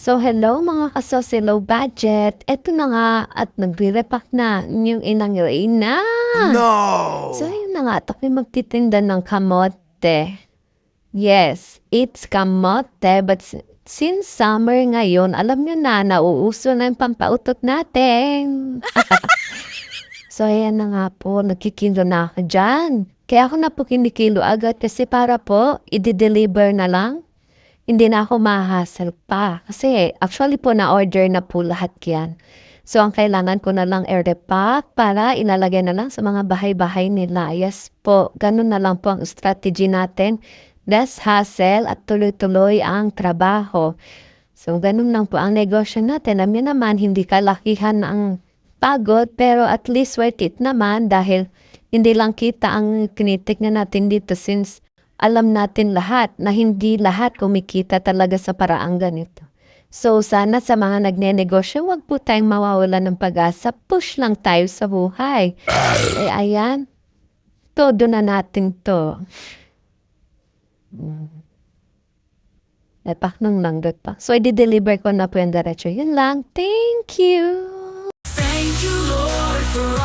So hello mga kasosyo low budget. Eto na nga at nagre-repack na yung inang Reyna. So No! yun na nga at ako'y magtitinda ng kamote. Yes, it's kamote but since summer ngayon, alam nyo na nauuso na yung pampautot natin. So ayan na nga po, nagkikilo na ako dyan. Kaya ako na po kinikilo agad kasi para po i-deliver na lang. Hindi na ako ma-hassle pa. Kasi actually po na-order na po lahat yan. So ang kailangan ko na lang i-repack para ilalagay na lang sa mga bahay-bahay nila. Yes po, ganun na lang po ang strategy natin. Less hassle at tuloy-tuloy ang trabaho. So ganun lang po ang negosyo natin. Alam niyo naman, hindi kalakihan ang pagod pero at least worth it naman dahil hindi lang kita ang tinitignan natin dito since alam natin lahat na hindi lahat kumikita talaga sa paraang ganito. So sana sa mga nagnenegosyo, wag po tayong mawawalan ng pag-asa. Push lang tayo sa buhay. Eh ayan, todo na natin to. Epak nang langgot pa. So i-deliver ko na po yung diretso. Yun lang. Thank you! Thank you, Lord, for